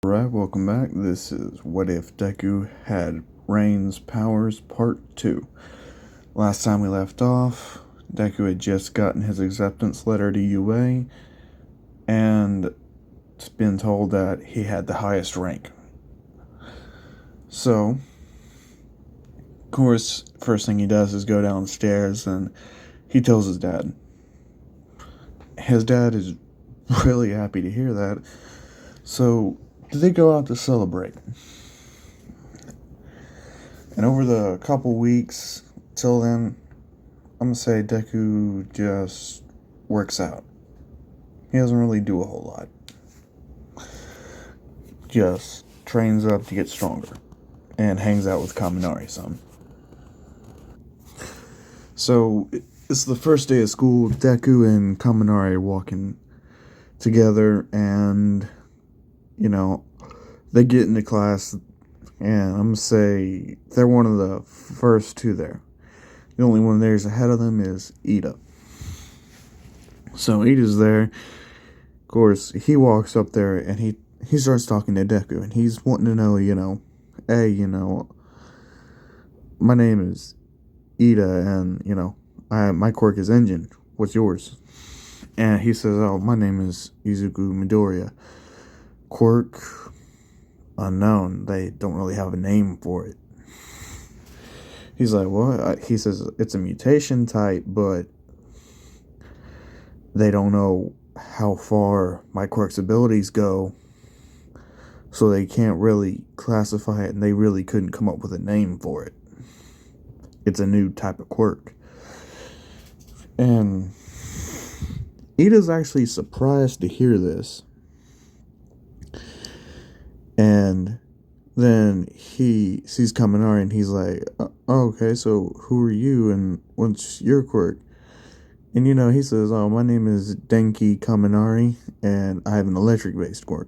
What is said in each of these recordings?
Alright, welcome back. This is What If Deku Had Rain's Powers Part 2. Last time we left off, Deku had just gotten his acceptance letter to UA, and it's been told that he had the highest rank. So, of course, first thing he does is go downstairs and he tells his dad. His dad is really happy to hear that. So, they go out to celebrate. And over the couple weeks till then, I'm gonna say Deku just works out. He doesn't really do a whole lot. Just trains up to get stronger and hangs out with Kaminari some. So it's the first day of school. Deku and Kaminari are walking together, and they get into class, and I'm gonna say they're one of the first two there. The only one there's ahead of them is Ida. So Ida's there. Of course, he walks up there and he starts talking to Deku, and he's wanting to know, hey, my name is Ida, and my quirk is Engine. What's yours? And he says, oh, my name is Izuku Midoriya. Quirk, unknown. They don't really have a name for it. He's like, what? He says it's a mutation type, but they don't know how far my quirk's abilities go, so they can't really classify it, and they really couldn't come up with a name for it. It's a new type of quirk. And Ida's actually surprised to hear this. And then he sees Kaminari and he's like, oh, okay, so who are you and what's your quirk? And he says, oh, my name is Denki Kaminari and I have an electric based quirk.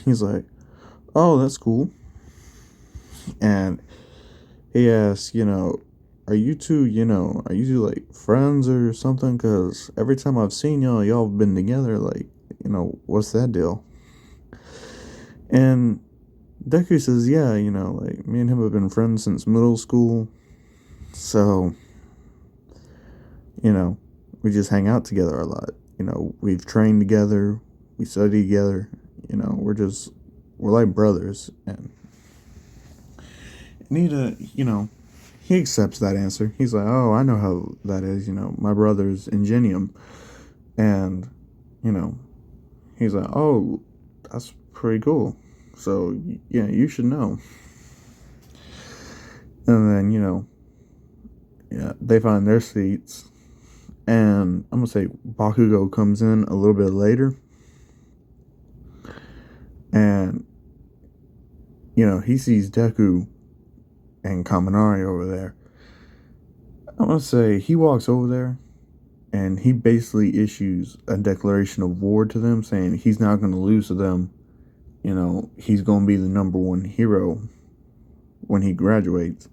He's like, oh, that's cool. And he asks, are you two like friends or something? Because every time I've seen y'all have been together, like, what's that deal? And Deku says, yeah, like, me and him have been friends since middle school. So, we just hang out together a lot. We've trained together, we study together, we're like brothers. And Nita, he accepts that answer. He's like, oh, I know how that is, my brother's Ingenium. And, he's like, oh, that's pretty cool. So, yeah, you should know. And then, they find their seats. And I'm going to say Bakugo comes in a little bit later. And, he sees Deku and Kaminari over there. I'm going to say he walks over there. And he basically issues a declaration of war to them, saying he's not going to lose to them. He's going to be the number one hero when he graduates.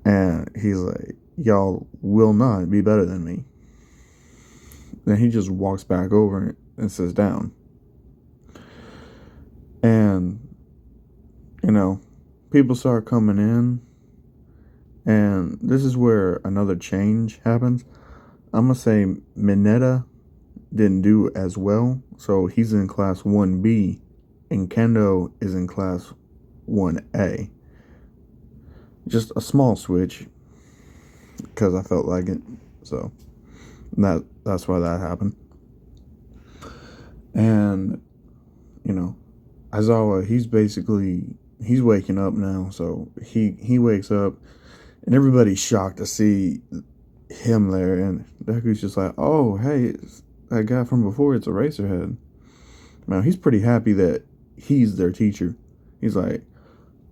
And he's like, y'all will not be better than me. Then he just walks back over and sits down. And, people start coming in. And this is where another change happens. I'm going to say Mineta didn't do as well. So he's in class 1B. And Kendo is in class 1A. Just a small switch. Because I felt like it. So that's why that happened. And, Aizawa, he's waking up now. So he wakes up. And everybody's shocked to see him there. And Deku's just like, oh, hey, it's that guy from before, it's Eraserhead. Now, he's pretty happy that he's their teacher. He's like,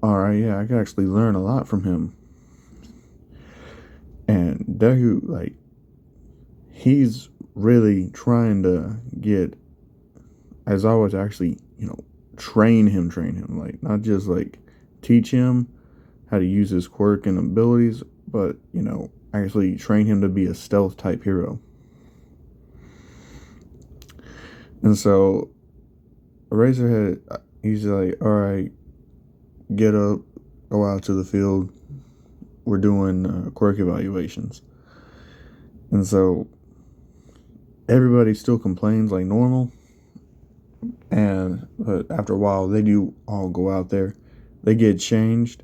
alright, yeah, I could actually learn a lot from him. And Deku, like, he's really trying to get Aizawa to actually, train him, like, not just, like, teach him how to use his quirk and abilities, but, actually train him to be a stealth type hero. And so Eraserhead, he's like, all right, get up, go out to the field. We're doing quirk evaluations. And so everybody still complains like normal. But after a while, they do all go out there. They get changed.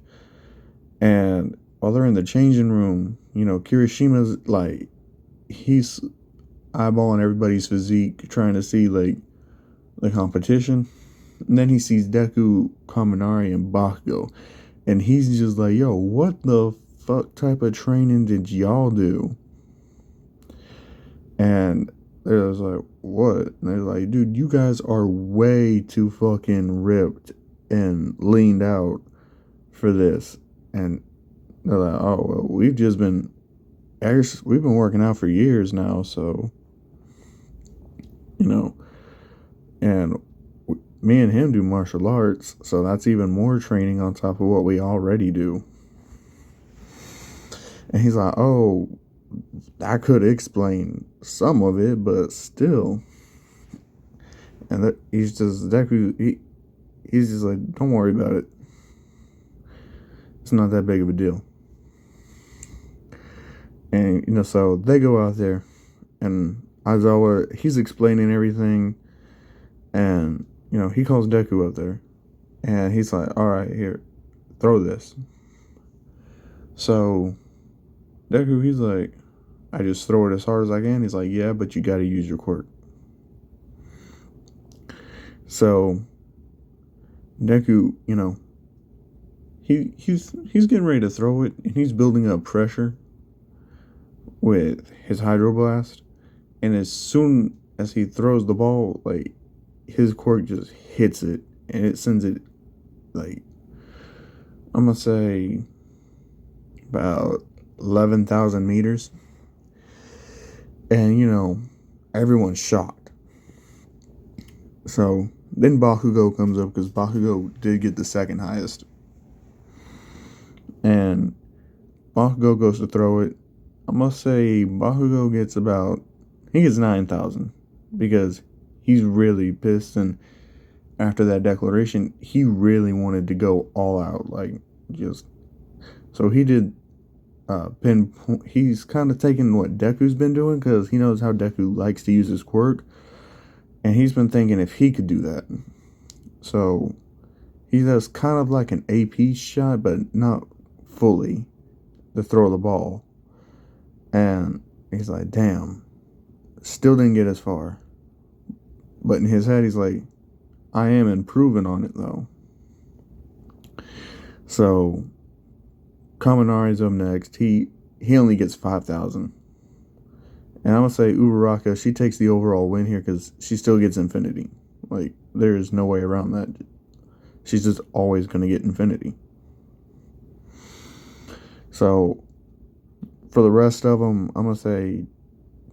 And while they're in the changing room, Kirishima's like, he's eyeballing everybody's physique, trying to see like the competition. And then he sees Deku, Kaminari, and Bakugo. And he's just like, yo, what the fuck type of training did y'all do? And they're like, what? And they're like, dude, you guys are way too fucking ripped and leaned out for this. And they're like, oh, well, we've been working out for years now, so, and me and him do martial arts, so that's even more training on top of what we already do. And he's like, oh, I could explain some of it, but still. And he's just, Deku, he's just like, don't worry about it. It's not that big of a deal. And, so they go out there, and Aizawa, he's explaining everything, and, he calls Deku up there, and he's like, all right, here, throw this. So Deku, he's like, I just throw it as hard as I can. He's like, yeah, but you got to use your quirk. So Deku, he's getting ready to throw it, and he's building up pressure with his Hydroblast. And as soon as he throws the ball, like, his quirk just hits it, and it sends it, like, I'm gonna say about 11,000 meters. And, everyone's shocked. So then Bakugo comes up, because Bakugo did get the second highest. And Bakugo goes to throw it. I must say Bakugo gets he gets 9,000, because he's really pissed, and after that declaration, he really wanted to go all out, like, just, so he did he's kind of taking what Deku's been doing, because he knows how Deku likes to use his quirk, and he's been thinking if he could do that. So he does kind of like an AP shot, but not fully, to throw the ball. And he's like, damn, still didn't get as far. But in his head, he's like, I am improving on it, though. So Kaminari's up next. He only gets 5,000. And I'm going to say Uraraka, she takes the overall win here, because she still gets infinity. Like, there is no way around that. She's just always going to get infinity. So for the rest of them, I'm going to say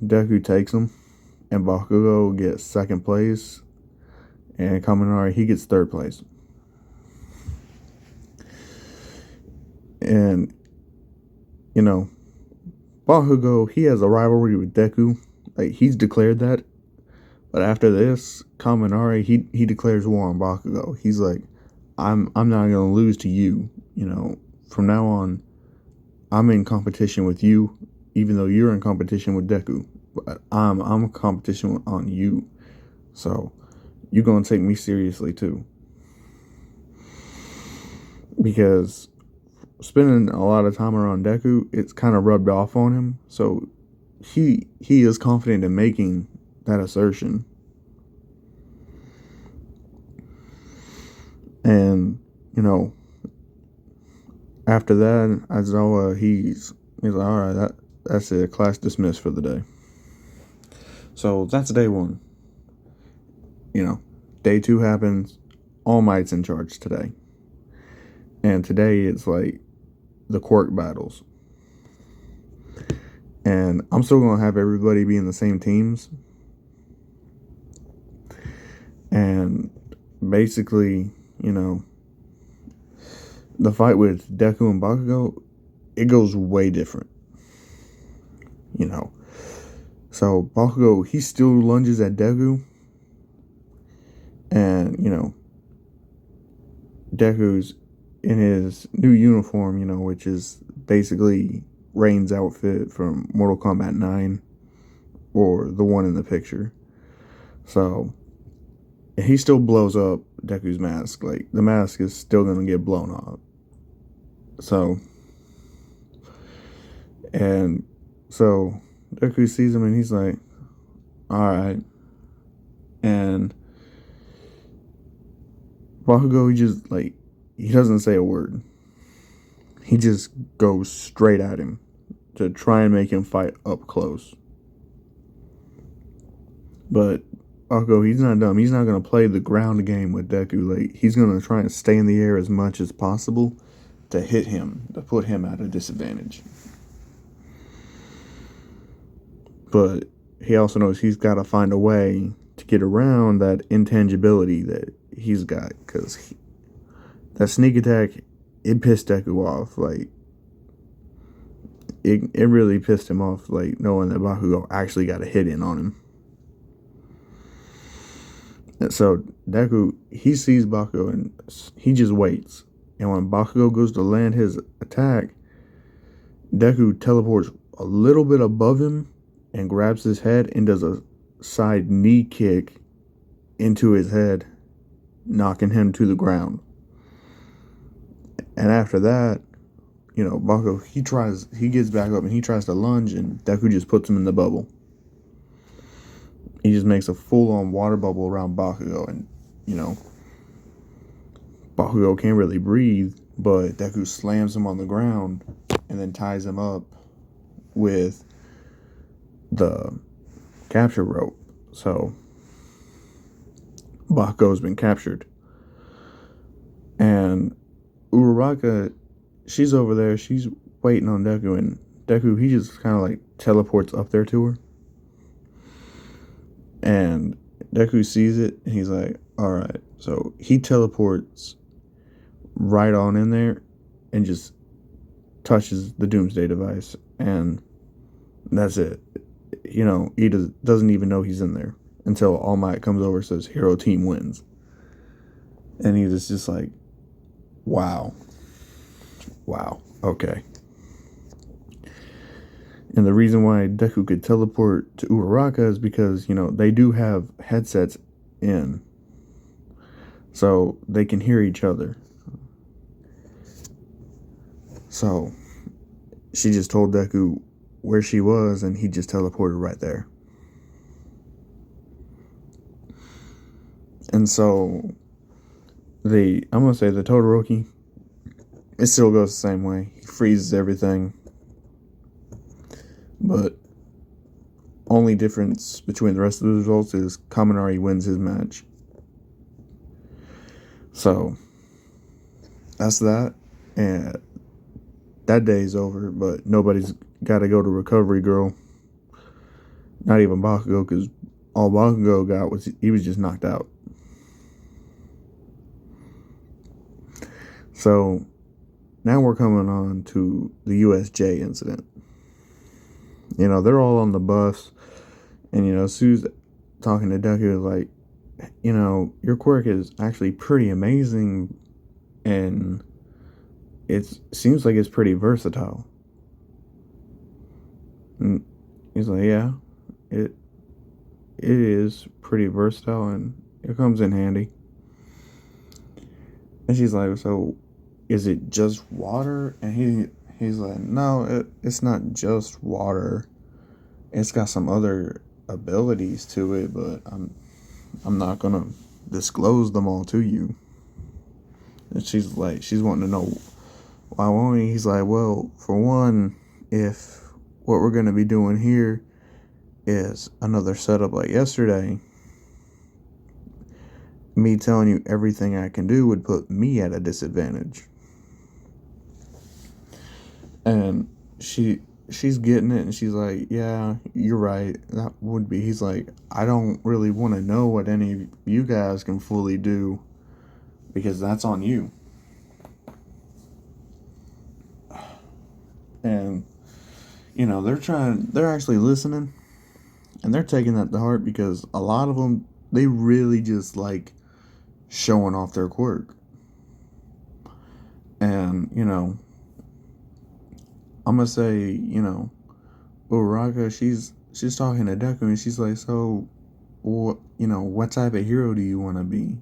Deku takes them, and Bakugo gets second place, and Kaminari, he gets third place. And, Bakugo, he has a rivalry with Deku. Like, he's declared that. But after this, Kaminari, he declares war on Bakugo. He's like, I'm not going to lose to you. From now on, I'm in competition with you, even though you're in competition with Deku. But I'm a competition on you. So you're going to take me seriously too. Because spending a lot of time around Deku, it's kind of rubbed off on him. So he is confident in making that assertion. And, after that, Aizawa, he's like, all right, that's it, class dismissed for the day. So that's day one. Day two happens, All Might's in charge today. And today it's like the quirk battles. And I'm still going to have everybody be in the same teams. And basically, the fight with Deku and Bakugo, it goes way different. So Bakugo, he still lunges at Deku. And, Deku's in his new uniform, which is basically Rain's outfit from Mortal Kombat 9 or the one in the picture. So he still blows up Deku's mask. Like, the mask is still going to get blown off. So Deku sees him and he's like, alright. And Bakugo, he doesn't say a word. He just goes straight at him to try and make him fight up close. But Bakugo, he's not dumb. He's not going to play the ground game with Deku. Like, he's going to try and stay in the air as much as possible to hit him, to put him at a disadvantage. But he also knows he's got to find a way to get around that intangibility that he's got, because that sneak attack, it pissed Deku off. Like, it really pissed him off, like, knowing that Bakugo actually got a hit in on him. And so Deku, he sees Bakugo and he just waits. And when Bakugo goes to land his attack, Deku teleports a little bit above him and grabs his head and does a side knee kick into his head, knocking him to the ground. And after that, Bakugo, he gets back up and he tries to lunge, and Deku just puts him in the bubble. He just makes a full-on water bubble around Bakugo, and, Bakugo can't really breathe, but Deku slams him on the ground and then ties him up with the capture rope. So Bakugo's been captured. And Uraraka, she's over there, she's waiting on Deku, and Deku, he just kind of like teleports up there to her. And Deku sees it, and he's like, alright. So he teleports right on in there and just touches the Doomsday device, and that's it. He doesn't even know he's in there until All Might comes over and says, Hero Team wins. And he's just like, wow, okay. And the reason why Deku could teleport to Uraraka is because, they do have headsets in. So they can hear each other. So she just told Deku where she was, and he just teleported right there. And so I'm going to say the Todoroki, it still goes the same way. He freezes everything. But only difference between the rest of the results is Kaminari wins his match. So that's that. And that day's over, but nobody's got to go to Recovery Girl. Not even Bakugo, because all Bakugo got was he was just knocked out. So now we're coming on to the USJ incident. They're all on the bus, and, Sue's talking to Deku, like, your quirk is actually pretty amazing, and it seems like it's pretty versatile. And he's like, yeah, it is pretty versatile, and it comes in handy. And she's like, so is it just water? And he's like, no, it's not just water. It's got some other abilities to it, but I'm not gonna disclose them all to you. And she's wanting to know why won't he? He's like, well, for one, if what we're gonna be doing here is another setup like yesterday, me telling you everything I can do would put me at a disadvantage. And she's getting it, and she's like, yeah, you're right, that would be. He's like, I don't really want to know what any of you guys can fully do, because that's on you. And they're actually listening, and they're taking that to heart, because a lot of them, they really just like showing off their quirk. And, I'm gonna say, Uraraka, she's talking to Deku, and she's like, so, what type of hero do you want to be?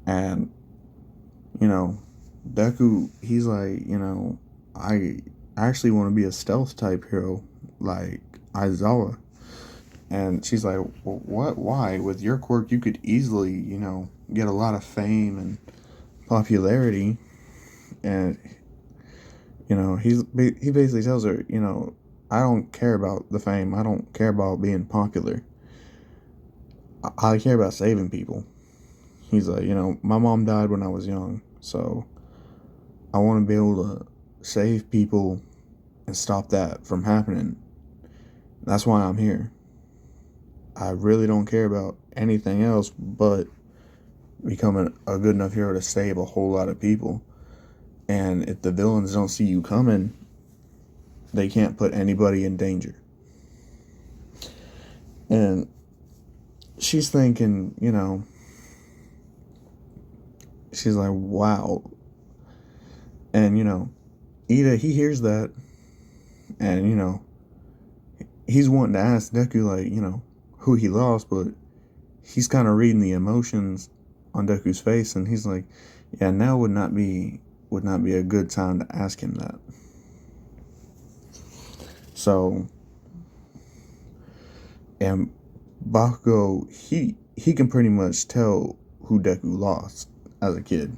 And, you know, Deku, he's like, I actually want to be a stealth type hero, like Aizawa. And she's like, well, what? Why? With your quirk, you could easily, get a lot of fame and popularity. And, he basically tells her, I don't care about the fame. I don't care about being popular. I care about saving people. He's like, my mom died when I was young, so I want to be able to save people and stop that from happening. That's why I'm here. I really don't care about anything else but becoming a good enough hero to save a whole lot of people. And if the villains don't see you coming, they can't put anybody in danger. And she's thinking, she's like, wow. And, Ida, he hears that. And, he's wanting to ask Deku, like, who he lost, but he's kind of reading the emotions on Deku's face, and he's like, yeah, now would not be a good time to ask him that. So, and Bakugo, he can pretty much tell who Deku lost as a kid,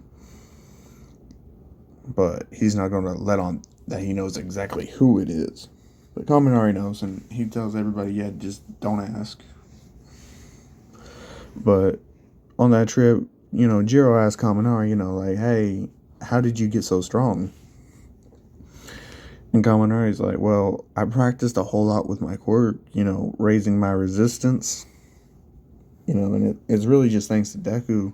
but he's not going to let on that he knows exactly who it is. But Kaminari knows, and he tells everybody, yeah, just don't ask. But on that trip, Jiro asked Kaminari, like, hey, how did you get so strong? And Kaminari's like, well, I practiced a whole lot with my quirk, raising my resistance. And it's really just thanks to Deku,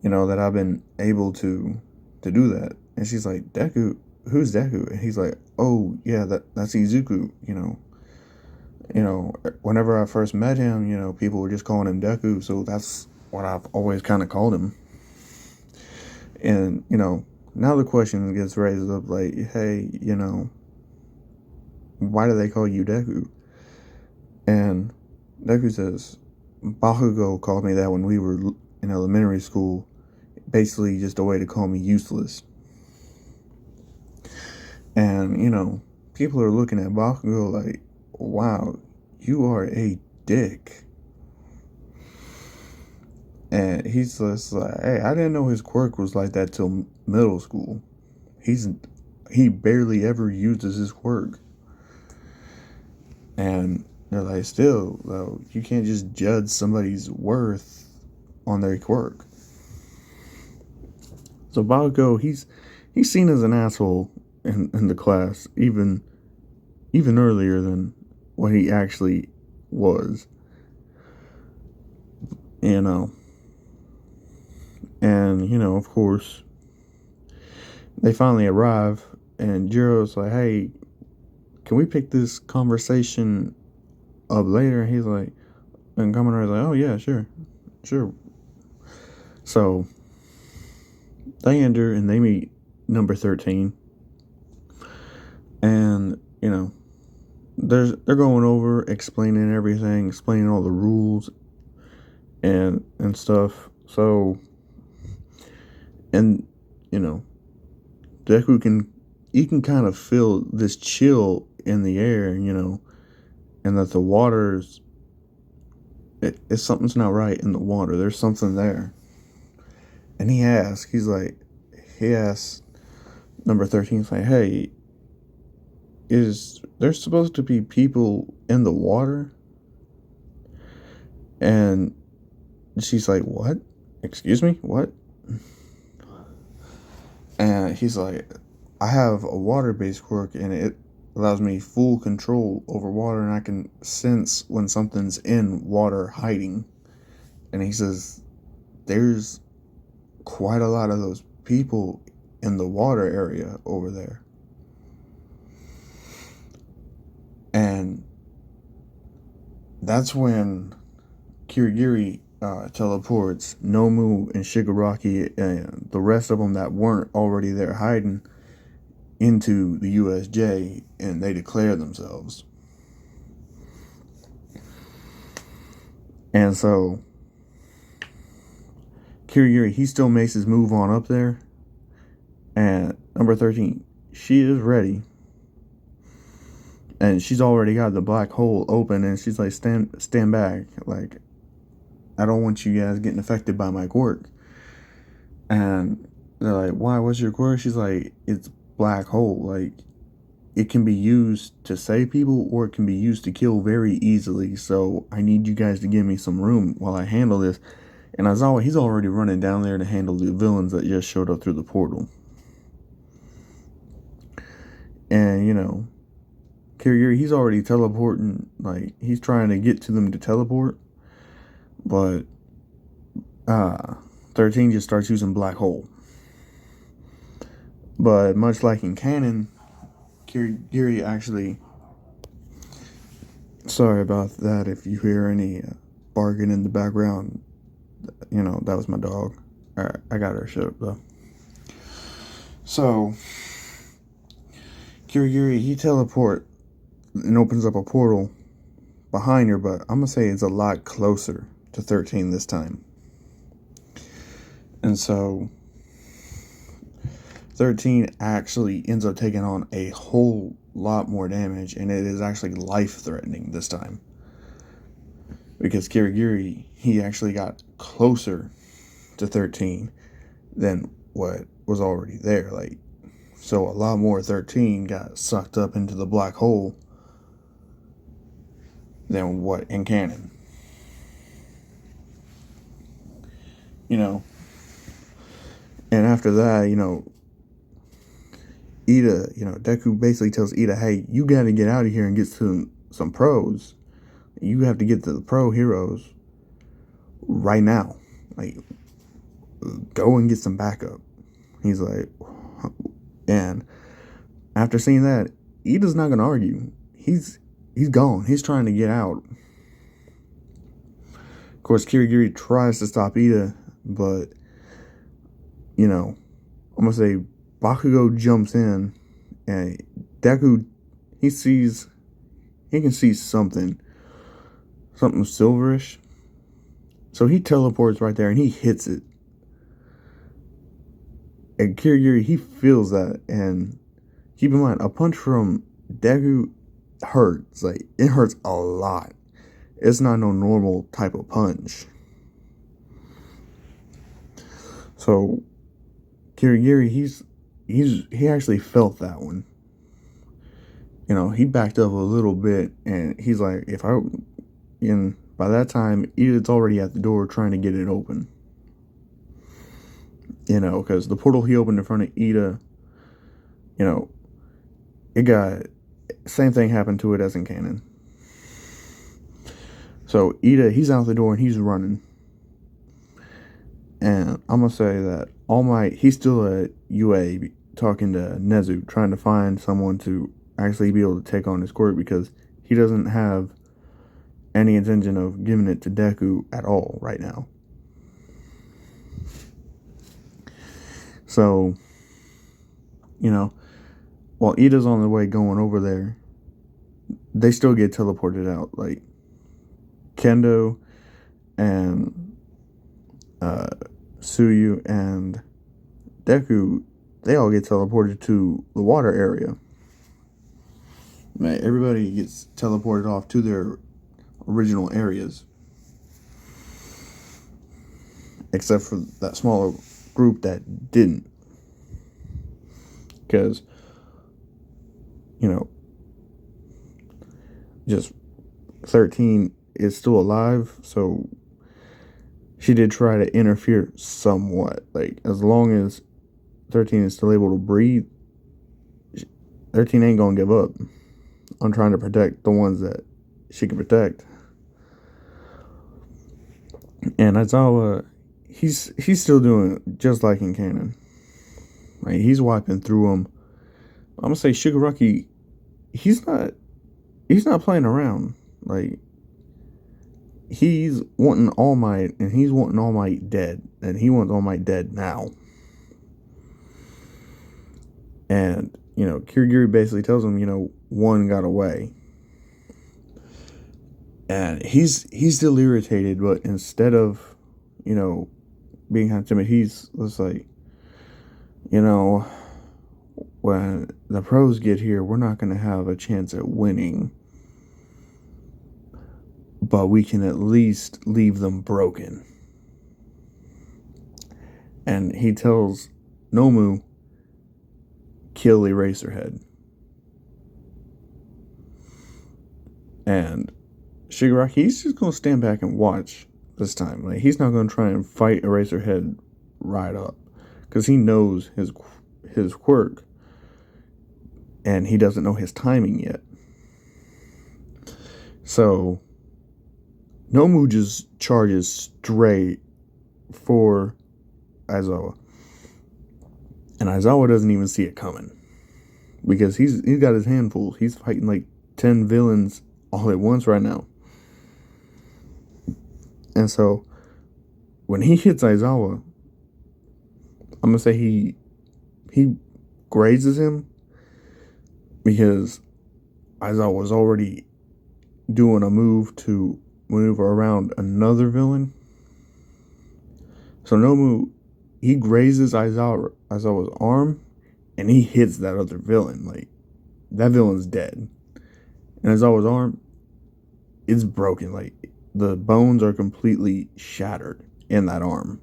that I've been able to do that. And she's like, Deku, who's Deku? And he's like, oh, yeah, that's Izuku, whenever I first met him, people were just calling him Deku, so that's what I've always kind of called him. And, now the question gets raised up, like, hey, why do they call you Deku? And Deku says, Bakugo called me that when we were in elementary school, basically just a way to call me useless. And, people are looking at Bakugo like, wow, you are a dick. And he's just like, hey, I didn't know his quirk was like that till middle school. He barely ever uses his quirk. And they're like, still, though, you can't just judge somebody's worth on their quirk. So Bakugo, he's seen as an asshole in the class, even earlier than what he actually was. And of course, they finally arrive, and Jiro's like, hey, can we pick this conversation up later? And he's like, and Kaminari's like, oh yeah, sure. So they enter and they meet number 13, and they're going over, explaining everything, explaining all the rules and stuff. So, and Deku can kind of feel this chill in the air, and that the water's it's something's not right in the water. There's something there. And he asks number 13, like, hey, is there supposed to be people in the water? And she's like, what? Excuse me? What? And he's like, I have a water-based quirk, and it allows me full control over water, and I can sense when something's in water hiding. And he says, there's quite a lot of those people in the water area over there. And that's when Kirigiri teleports Nomu and Shigaraki and the rest of them that weren't already there hiding into the USJ, and they declare themselves. And so Kirigiri, he still makes his move on up there. And number 13, she is ready. And she's already got the black hole open, and she's like, stand back. Like, I don't want you guys getting affected by my quirk. And they're like, why? What's your quirk? She's like, it's black hole. Like, it can be used to save people, or it can be used to kill very easily. So I need you guys to give me some room while I handle this. And Aizawa, he's already running down there to handle the villains that just showed up through the portal. And, you know, Kirigiri, he's already teleporting. Like, he's trying to get to them to teleport. But 13 just starts using black hole. But much like in canon, Kirigiri actually... Sorry about that if you hear any barking in the background. You know, that was my dog. Alright, I got her shut up though. So, Kirigiri, he teleport and opens up a portal behind her, but I'm gonna say it's a lot closer to 13 this time. And so 13 actually ends up taking on a whole lot more damage, and it is actually life-threatening this time. Because Kirigiri, he actually got closer to 13 than what was already there. Like, so a lot more 13 got sucked up into the black hole than what in canon. You know, and after that, you know, Ida, you know, Deku basically tells Ida, hey, you got to get out of here and get to some pros. You have to get to the pro heroes right now. Like, go and get some backup. He's like, and after seeing that, Ida's not gonna argue. He's gone. He's trying to get out. Of course, Kirigiri tries to stop Ida, but you know, I'm gonna say Bakugo jumps in, and Deku, he can see something silverish. So he teleports right there and he hits it. And Kirigiri, he feels that. And keep in mind, a punch from Deku hurts. Like, it hurts a lot. It's not no normal type of punch. So Kirigiri, he actually felt that one. You know, he backed up a little bit, and he's like, and by that time, Ida's already at the door trying to get it open. You know, because the portal he opened in front of Ida, you know, it got, same thing happened to it as in canon. So Ida, he's out the door and he's running. And I'm going to say that All Might, he's still at UA talking to Nezu, trying to find someone to actually be able to take on his quirk, because he doesn't have any intention of giving it to Deku at all right now. So, you know, while Ida's on the way going over there, they still get teleported out. Like, Kendo and Suyu and Deku, they all get teleported to the water area. Man, everybody gets teleported off to their original areas, except for that smaller group that didn't, because, you know, just 13 is still alive, so she did try to interfere somewhat. Like, as long as 13 is still able to breathe, 13 ain't gonna give up on trying to protect the ones that she can protect. And Aizawa, he's still doing just like in canon. Like, he's wiping through them. I'm gonna say Shigaraki, he's not playing around. Like, he's wanting All Might, and he's wanting All Might dead, and he wants All Might dead now. And, Kirigiri basically tells him, one got away. And he's still irritated, but instead of, being kind of timid, he's just like, when the pros get here, we're not going to have a chance at winning. But we can at least leave them broken. And he tells Nomu, kill Eraserhead. And Shigaraki, he's just going to stand back and watch this time. Like, he's not going to try and fight Eraserhead right up. Because he knows his quirk. And he doesn't know his timing yet. So, Nomu just charges straight for Aizawa. And Aizawa doesn't even see it coming. Because he's got his hand full. He's fighting like 10 villains all at once right now. And so, when he hits Aizawa, I'm going to say he grazes him. Because Aizawa was already doing a move to maneuver around another villain. So Nomu, he grazes Aizawa's arm, and he hits that other villain. Like, that villain's dead. And Aizawa's arm, it's broken. Like, the bones are completely shattered in that arm.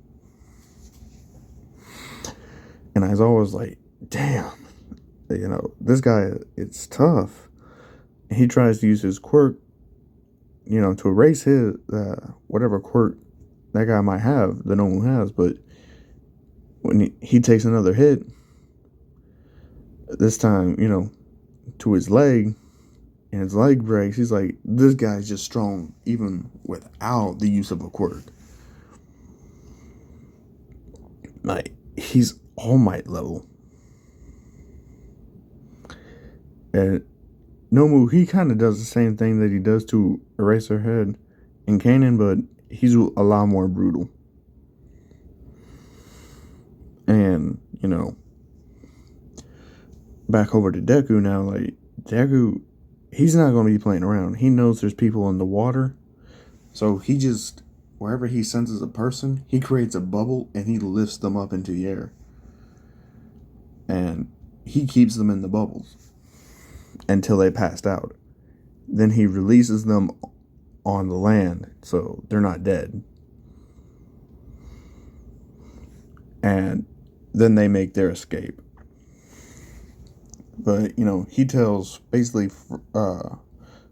And Aizawa's like, damn. This guy, it's tough. And he tries to use his quirk, to erase his, whatever quirk that guy might have, that no one has. But when he takes another hit, this time, to his leg, and his leg breaks, he's like, this guy's just strong even without the use of a quirk. Like, he's All Might level. And Nomu, he kind of does the same thing that he does to Eraserhead and Kanon, but he's a lot more brutal. And, back over to Deku now, like, Deku, he's not going to be playing around. He knows there's people in the water, so he just, wherever he senses a person, he creates a bubble and he lifts them up into the air. And he keeps them in the bubbles until they passed out. Then he releases them on the land, so they're not dead. And then they make their escape. But, he tells basically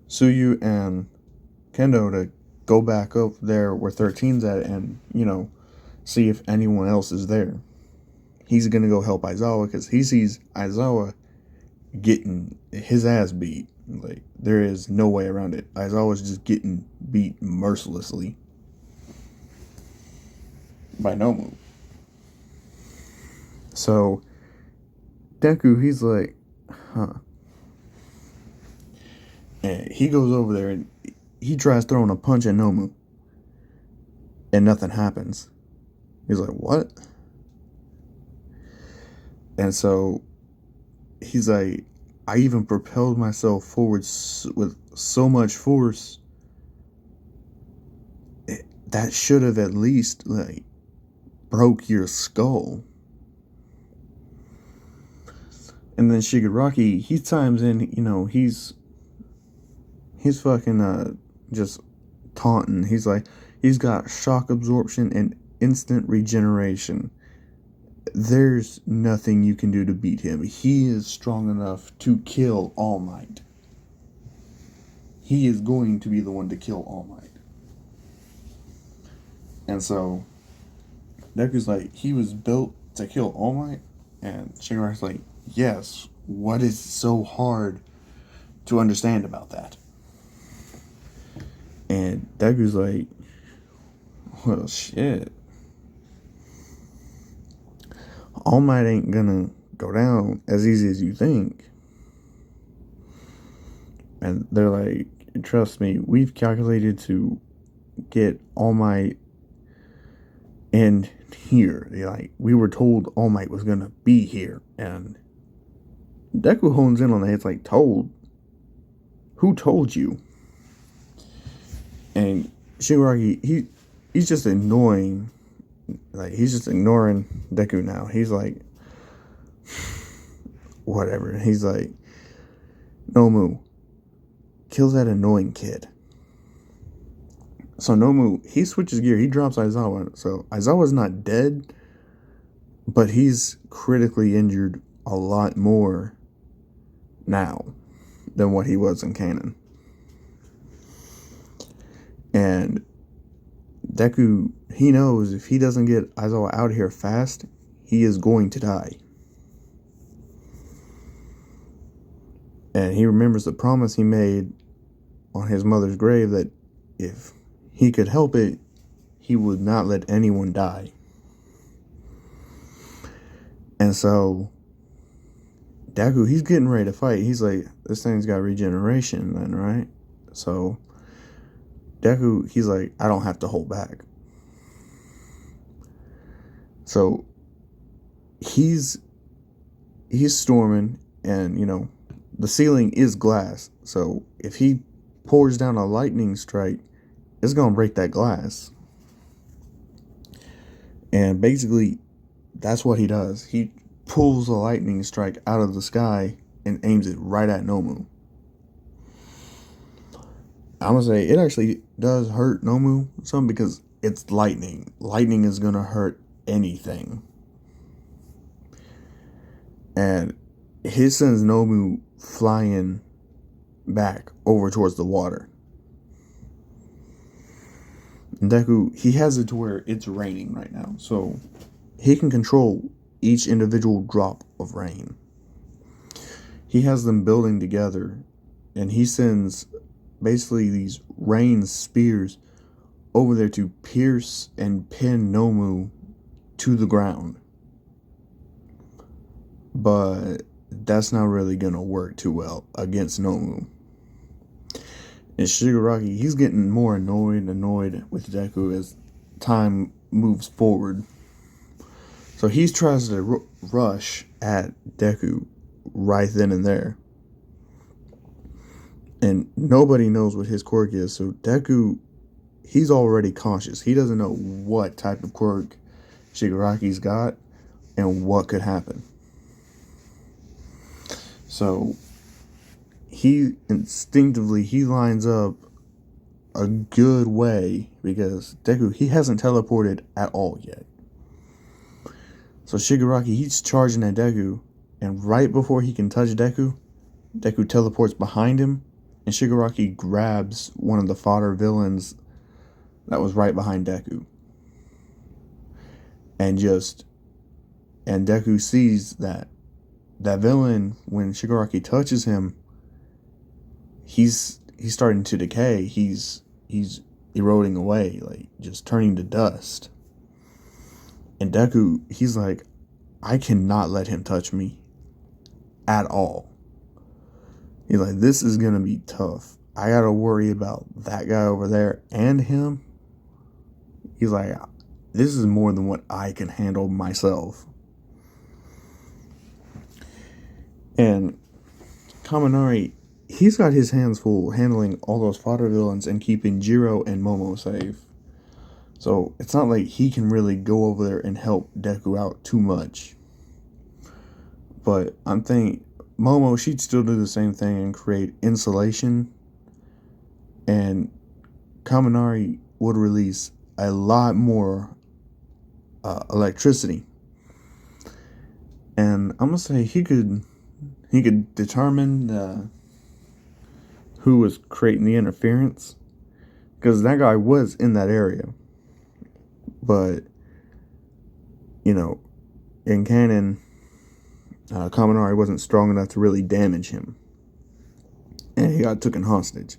Suyu and Kendo to go back up there where 13's at and, see if anyone else is there. He's going to go help Aizawa because he sees Aizawa getting his ass beat. Like, there is no way around it. Aizawa's just getting beat mercilessly by Nomu. So, Deku, he's like, huh. And he goes over there and he tries throwing a punch at Nomu. And nothing happens. He's like, what? And so he's like, I even propelled myself forward with so much force that should have at least broke your skull. And then Shigaraki, he chimes in, he's fucking just taunting. He's like, he's got shock absorption and instant regeneration. There's nothing you can do to beat him. He is strong enough to kill All Might. He is going to be the one to kill All Might. And so, Deku's like, he was built to kill All Might? And Shigaraki's like, yes. What is so hard to understand about that? And Deku's like, well, shit. All Might ain't gonna go down as easy as you think. And they're like, trust me, we've calculated to get All Might in here. Like, we were told All Might was gonna be here, and Deku hones in on that. It's like, told? Who told you? And Shigaraki, he's just annoying. Like, he's just ignoring Deku now. He's like, whatever. He's like, Nomu, kill that annoying kid. So Nomu, he switches gear. He drops Aizawa. So Aizawa's not dead, but he's critically injured a lot more now than what he was in canon. And Deku, he knows if he doesn't get Aizawa out of here fast, he is going to die. And he remembers the promise he made on his mother's grave that if he could help it, he would not let anyone die. And so Deku, he's getting ready to fight. He's like, this thing's got regeneration then, right? So Deku, he's like, I don't have to hold back. So he's storming, and, you know, the ceiling is glass. So if he pours down a lightning strike, it's going to break that glass. And basically, that's what he does. He pulls a lightning strike out of the sky and aims it right at Nomu. I'm going to say it actually does hurt Nomu some because it's lightning. Lightning is going to hurt anything. And he sends Nomu flying back over towards the water. And Deku, he has it to where it's raining right now. So he can control each individual drop of rain. He has them building together, and he sends basically these rain spears over there to pierce and pin Nomu to the ground. But that's not really going to work too well against Nomu. And Shigaraki, he's getting more annoyed with Deku as time moves forward. So he tries to rush at Deku right then and there. And nobody knows what his quirk is. So Deku, he's already cautious. He doesn't know what type of quirk Shigaraki's got and what could happen. So he instinctively, he lines up a good way because Deku, he hasn't teleported at all yet. So Shigaraki, he's charging at Deku, and right before he can touch Deku, Deku teleports behind him, and Shigaraki grabs one of the fodder villains that was right behind Deku. And Deku sees that villain, when Shigaraki touches him, he's starting to decay. He's eroding away, like just turning to dust. And Deku, he's like, I cannot let him touch me at all. He's like, this is gonna be tough. I gotta worry about that guy over there and him. He's like, this is more than what I can handle myself. And Kaminari, he's got his hands full handling all those fodder villains and keeping Jiro and Momo safe. So it's not like he can really go over there and help Deku out too much. But I'm thinking Momo, she'd still do the same thing and create insulation. And Kaminari would release a lot more electricity. And I'm going to say he could determine who was creating the interference. Because that guy was in that area. But, you know, in canon, Kaminari wasn't strong enough to really damage him. And he got taken hostage.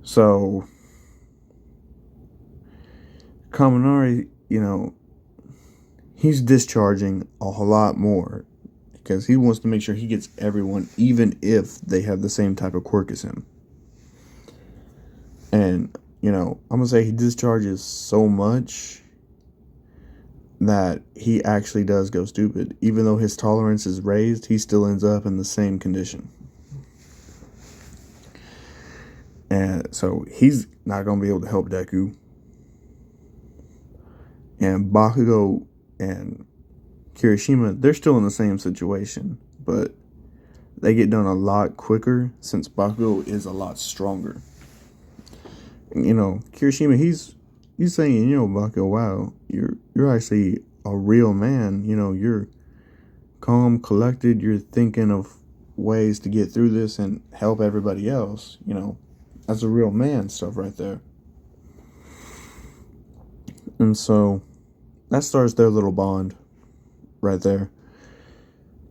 So, Kaminari, you know, he's discharging a whole lot more. Because he wants to make sure he gets everyone, even if they have the same type of quirk as him. And I'm gonna say he discharges so much that he actually does go stupid. Even though his tolerance is raised, he still ends up in the same condition. And so he's not gonna be able to help Deku. And Bakugo and Kirishima, they're still in the same situation, but they get done a lot quicker since Bakugo is a lot stronger. Kirishima, he's saying, Bakugo, wow, you're actually a real man. You're calm, collected. You're thinking of ways to get through this and help everybody else. That's a real man stuff right there. And so that starts their little bond right there.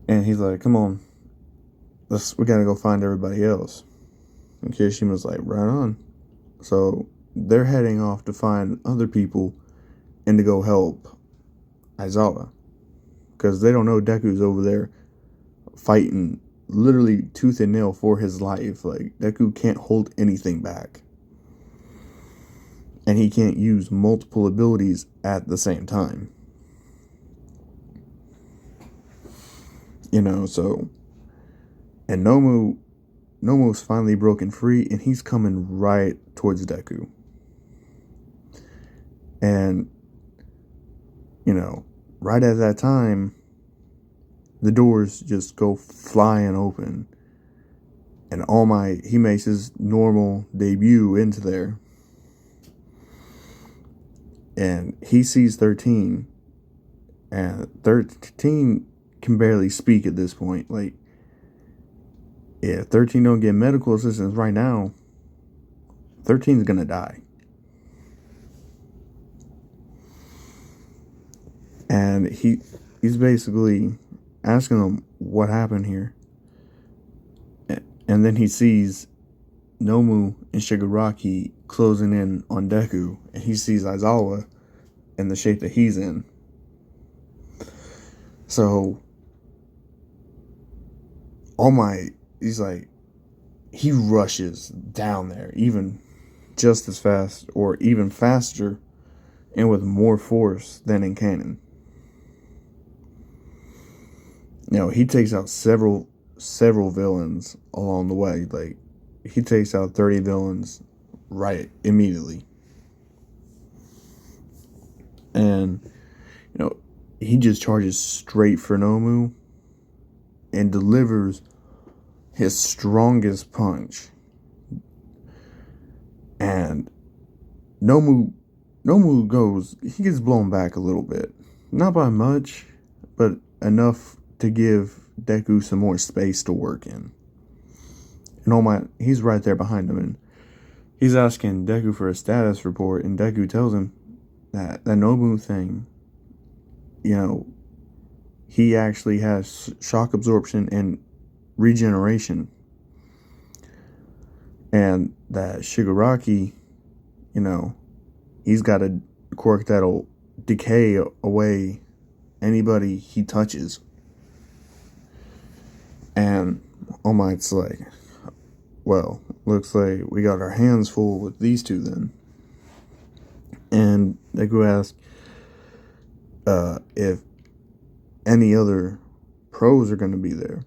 And he's like, come on, we gotta go find everybody else. And Kirishima's like, right on. So they're heading off to find other people and to go help Aizawa. Because they don't know Deku's over there fighting literally tooth and nail for his life. Like, Deku can't hold anything back. And he can't use multiple abilities at the same time. So... And Nomu's finally broken free, and he's coming right towards Deku. And, right at that time, the doors just go flying open. And he makes his normal debut into there. And he sees 13. And 13 can barely speak at this point. Like, yeah, if 13 don't get medical assistance right now, 13's gonna die. And he's basically asking them what happened here. And then he sees Nomu and Shigaraki closing in on Deku. And he sees Aizawa in the shape that he's in. So, he's like, he rushes down there, even just as fast or even faster and with more force than in canon. He takes out several villains along the way. Like, he takes out 30 villains right immediately. And, he just charges straight for Nomu and delivers his strongest punch. And Nomu he gets blown back a little bit. Not by much, but enough to give Deku some more space to work in. And he's right there behind him, and he's asking Deku for a status report, and Deku tells him that Nomu thing, he actually has shock absorption and regeneration. And that Shigaraki, he's got a quirk that'll decay away anybody he touches. And All Might's like, well, looks like we got our hands full with these two then. And Deku asks if any other pros are going to be there.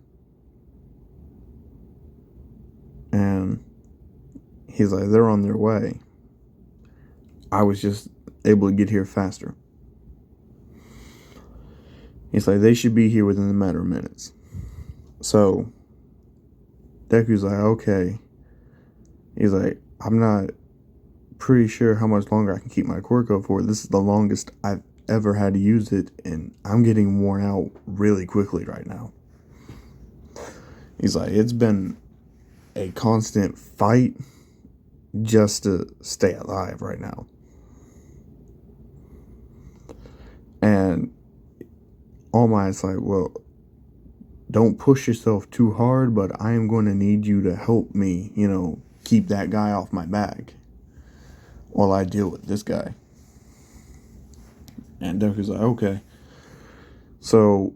And he's like, they're on their way. I was just able to get here faster. He's like, they should be here within a matter of minutes. So Deku's like, okay. He's like, I'm not pretty sure how much longer I can keep my quirk up for. This is the longest I've ever had to use it, and I'm getting worn out really quickly right now. He's like, it's been a constant fight just to stay alive right now. And All Might's like, well, don't push yourself too hard, but I am going to need you to help me, keep that guy off my back while I deal with this guy. And Deku's like, okay. So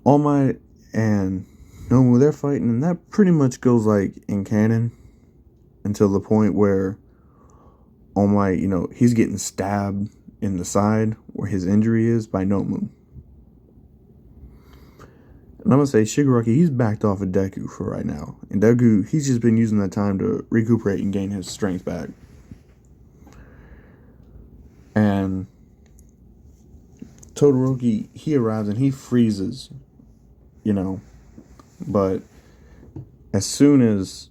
All Might and Nomu, they're fighting, and that pretty much goes like in canon until the point where All Might, he's getting stabbed in the side where his injury is by Nomu. And I'm going to say Shigaraki, he's backed off of Deku for right now. And Deku, he's just been using that time to recuperate and gain his strength back. And Todoroki, he arrives and he freezes, But as soon as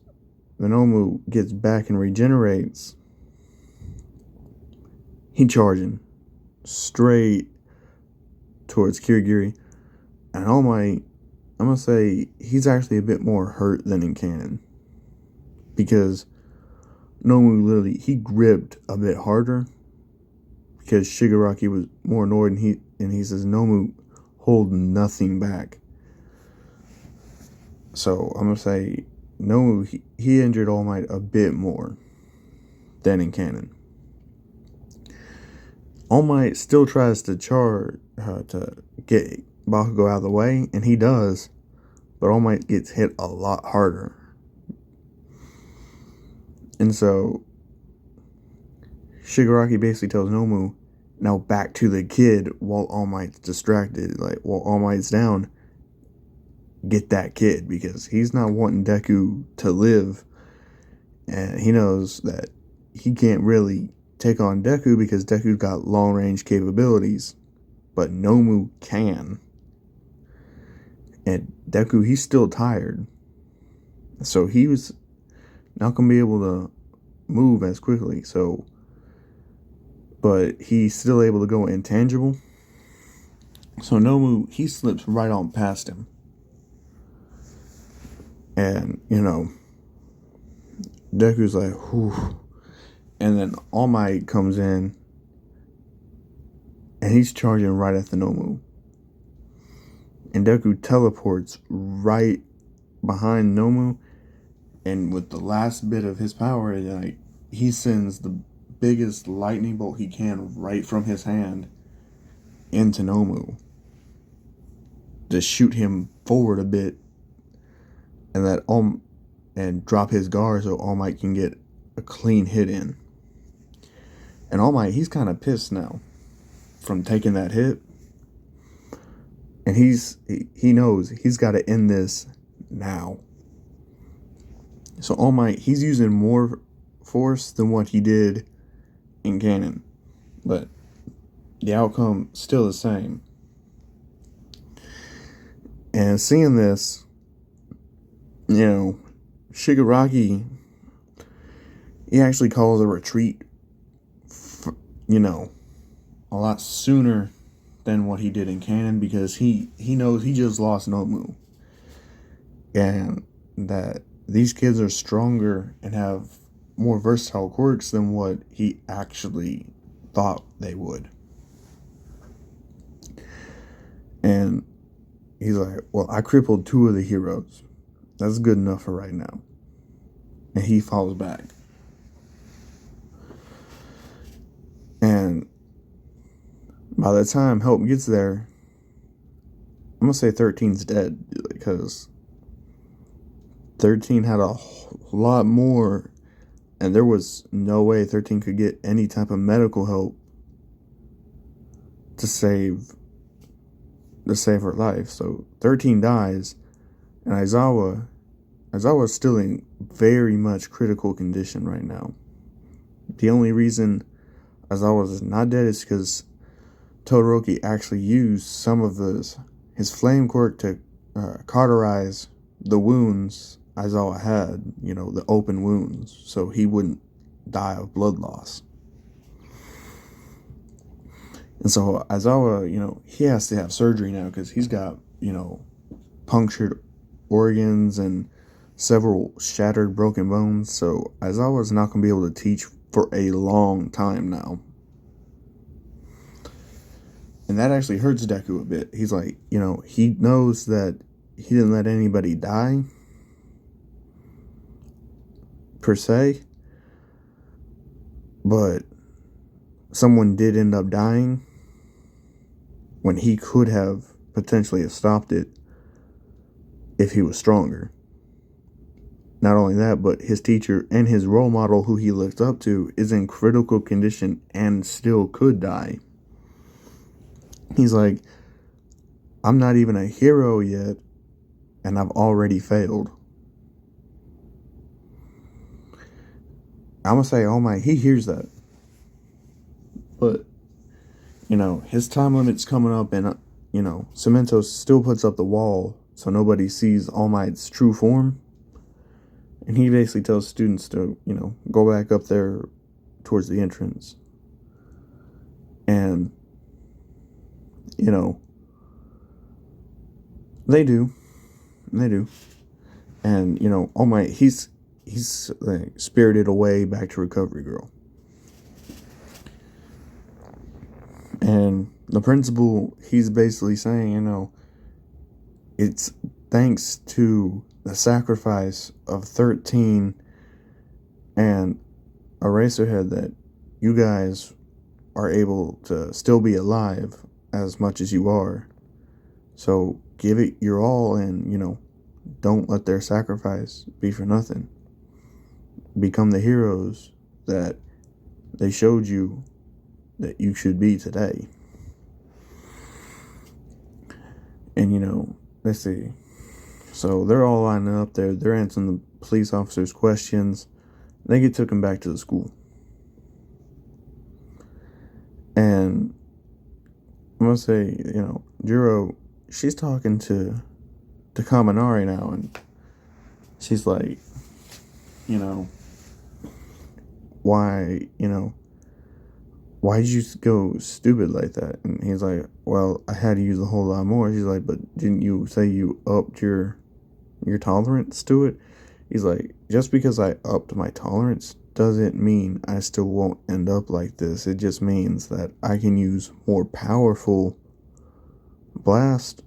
the Nomu gets back and regenerates, he charging straight towards Kirigiri. And All Might, I'm going to say he's actually a bit more hurt than in canon. Because Nomu literally, he gripped a bit harder. Because Shigaraki was more annoyed and he says, Nomu, hold nothing back. So I'm going to say Nomu, he injured All Might a bit more than in canon. All Might still tries to charge to get Bakugo out of the way, and he does, but All Might gets hit a lot harder. And so Shigaraki basically tells Nomu, now back to the kid while All Might's distracted. Like, while All Might's down, get that kid, because he's not wanting Deku to live, and he knows that he can't really take on Deku because Deku's got long range capabilities, but Nomu can. And Deku, he's still tired, so he was not gonna be able to move as quickly. But he's still able to go intangible. So Nomu, he slips right on past him. And, Deku's like, whew. And then All Might comes in. And he's charging right at the Nomu. And Deku teleports right behind Nomu. And with the last bit of his power, he sends the biggest lightning bolt he can right from his hand into Nomu to shoot him forward a bit, and drop his guard so All Might can get a clean hit in. And All Might, he's kind of pissed now from taking that hit, and he knows he's got to end this now. So All Might, he's using more force than what he did in canon, but the outcome still the same. And seeing this, Shigaraki, he actually calls a retreat, a lot sooner than what he did in canon, because he knows he just lost Nomu, and that these kids are stronger and have more versatile quirks than what he actually thought they would. And he's like, well, I crippled 2 of the heroes. That's good enough for right now. And he falls back. And by the time help gets there, I'm going to say 13's dead, because 13 had a lot more, and there was no way 13 could get any type of medical help to save her life. So 13 dies, and Aizawa's still in very much critical condition right now. The only reason Aizawa is not dead is because Todoroki actually used some of his flame quirk to cauterize the wounds Aizawa had, the open wounds, so he wouldn't die of blood loss. And so Aizawa, he has to have surgery now because he's got, punctured organs and several shattered broken bones. So Aizawa's not going to be able to teach for a long time now. And that actually hurts Deku a bit. He's like, he knows that he didn't let anybody die, per se, but someone did end up dying when he could have potentially have stopped it if he was stronger. not only that, but his teacher and his role model, who he looks up to, is in critical condition and still could die. He's like, I'm not even a hero yet, and I've already failed. I'm gonna say, oh my, he hears that. But, his time limit's coming up, and, Cemento still puts up the wall so nobody sees All Might's true form. And he basically tells students to, go back up there towards the entrance. And, they do. They do. And, All Might, he's like, spirited away back to Recovery Girl. And the principal, he's basically saying, it's thanks to the sacrifice of 13 and Eraserhead that you guys are able to still be alive as much as you are. So give it your all, and, don't let their sacrifice be for nothing. Become the heroes that they showed you that you should be today. And, let's see. So they're all lining up there. They're answering the police officers' questions. They get taken back to the school. And I'm going to say, Jiro, she's talking to Kaminari now. And she's like, why did you go stupid like that? And he's like, well, I had to use a whole lot more. She's like, but didn't you say you upped your tolerance to it? He's like, just because I upped my tolerance doesn't mean I still won't end up like this. It just means that I can use more powerful blast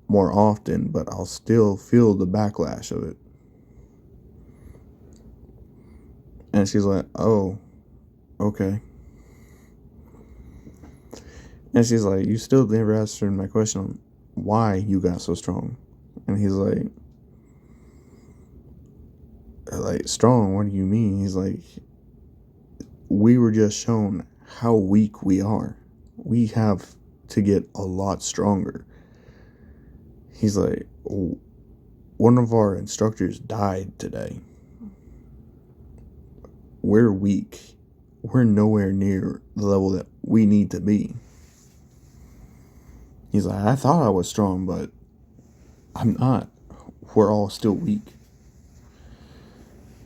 more often, but I'll still feel the backlash of it. And she's like, oh, okay. And she's like, you still never answered my question on why you got so strong. And he's like, strong, what do you mean? He's like, we were just shown how weak we are. We have to get a lot stronger. He's like, one of our instructors died today. We're weak. We're nowhere near the level that we need to be. He's like, I thought I was strong, but I'm not. We're all still weak.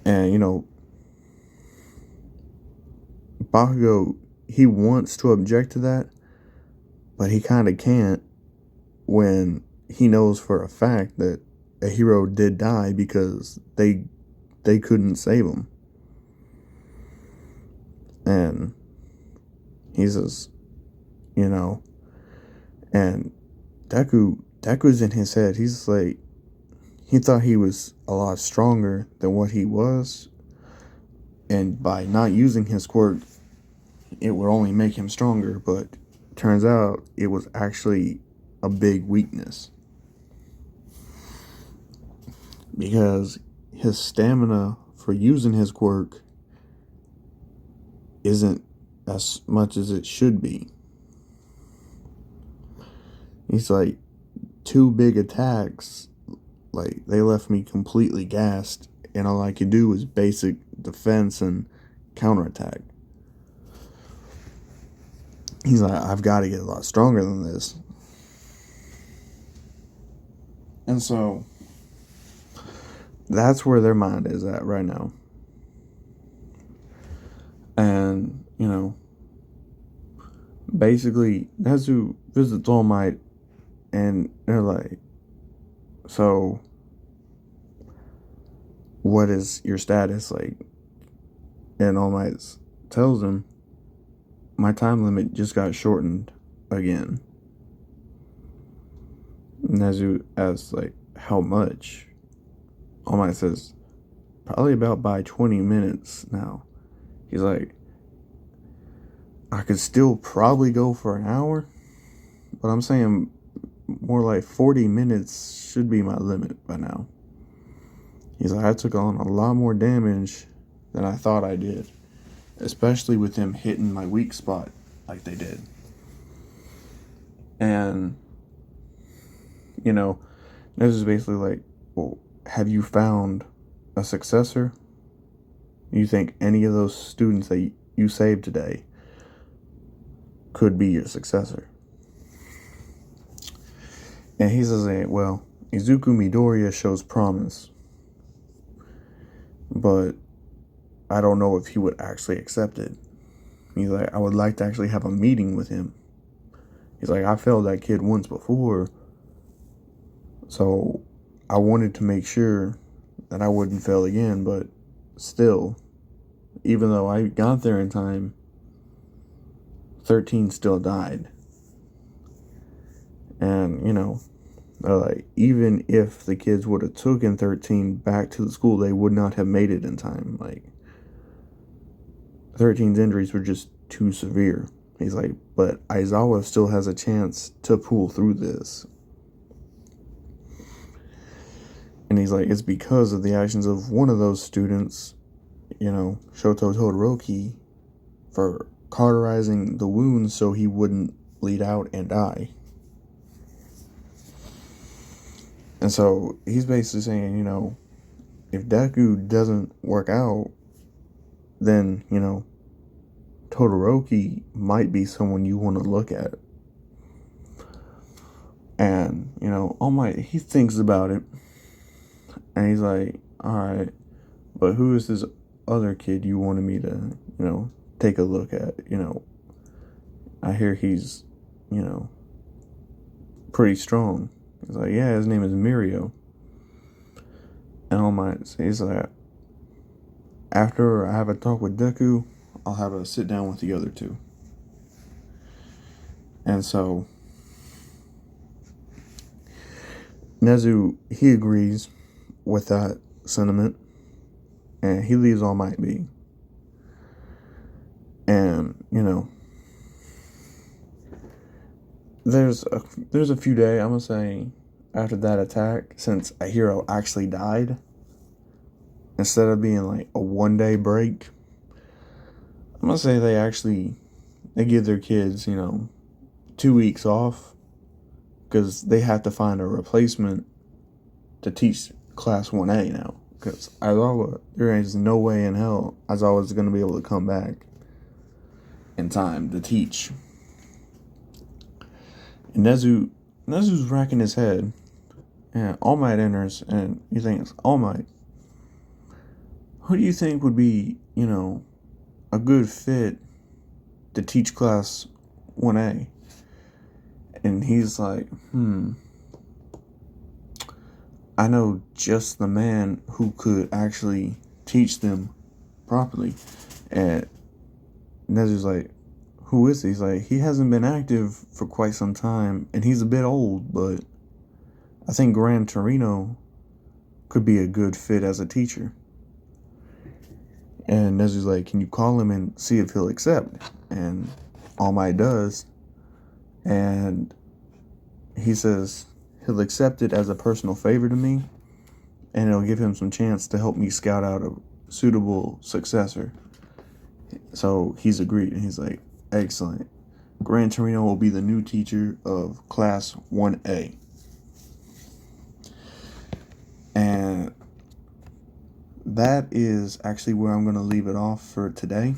And, Bakugo, he wants to object to that, but he kind of can't when he knows for a fact that a hero did die because they couldn't save him. And he says, and Deku's in his head. He's like, he thought he was a lot stronger than what he was, and by not using his quirk, it would only make him stronger, but turns out it was actually a big weakness. Because his stamina for using his quirk isn't as much as it should be. He's like, 2 big attacks, like, they left me completely gassed, and all I could do was basic defense and counterattack. He's like, I've got to get a lot stronger than this. And so that's where their mind is at right now. And, basically, Nezu visits All Might, and they're like, so, what is your status like? And All Might tells him, my time limit just got shortened again. Nezu asks, like, how much? All Might says, probably about by 20 minutes now. He's like, I could still probably go for an hour, but I'm saying more like 40 minutes should be my limit by now. He's like, I took on a lot more damage than I thought I did, especially with them hitting my weak spot like they did. And, you know, this is basically like, well, have you found a successor? You think any of those students that you saved today could be your successor? And he says, well, Izuku Midoriya shows promise, but I don't know if he would actually accept it. He's like, I would like to actually have a meeting with him. He's like, I failed that kid once before, so I wanted to make sure that I wouldn't fail again, but still, even though I got there in time, 13 still died. And, like, even if the kids would have taken 13 back to the school, they would not have made it in time. Like, 13's injuries were just too severe. He's like, but Aizawa still has a chance to pull through this. And he's like, it's because of the actions of one of those students, Shoto Todoroki, for cauterizing the wounds so he wouldn't bleed out and die. And so he's basically saying, if Deku doesn't work out, then, Todoroki might be someone you want to look at. And, All Might, he thinks about it. And he's like, all right, but who is this other kid you wanted me to, take a look at? I hear he's, pretty strong. He's like, yeah, his name is Mirio. And All Might says that after I have a talk with Deku, I'll have a sit down with the other two. And so Nezu, he agrees with that sentiment, and he leaves All Might be. And, there's a few days, I'm going to say, after that attack, since a hero actually died, instead of being like a 1-day break, I'm going to say they give their kids, 2 weeks off, because they have to find a replacement to teach Class 1A now. Because Aizawa, there is no way in hell Aizawa's going to be able to come back in time to teach. And Nezu's racking his head, and All Might enters, and he thinks, All Might, who do you think would be, a good fit to teach Class 1A? And he's like, I know just the man who could actually teach them properly. And Nezu's like, who is he? He's like, he hasn't been active for quite some time, and he's a bit old, but I think Gran Torino could be a good fit as a teacher. And Nezu's like, can you call him and see if he'll accept? And All Might does. And he says he'll accept it as a personal favor to me, and it'll give him some chance to help me scout out a suitable successor. So he's agreed, and he's like, excellent. Gran Torino will be the new teacher of Class 1A. And that is actually where I'm going to leave it off for today.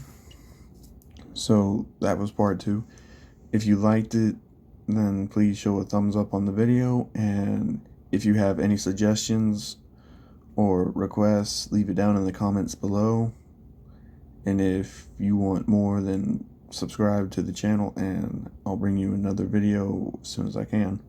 So that was part 2. If you liked it, then please show a thumbs up on the video. And if you have any suggestions or requests, leave it down in the comments below. And if you want more, then subscribe to the channel, and I'll bring you another video as soon as I can.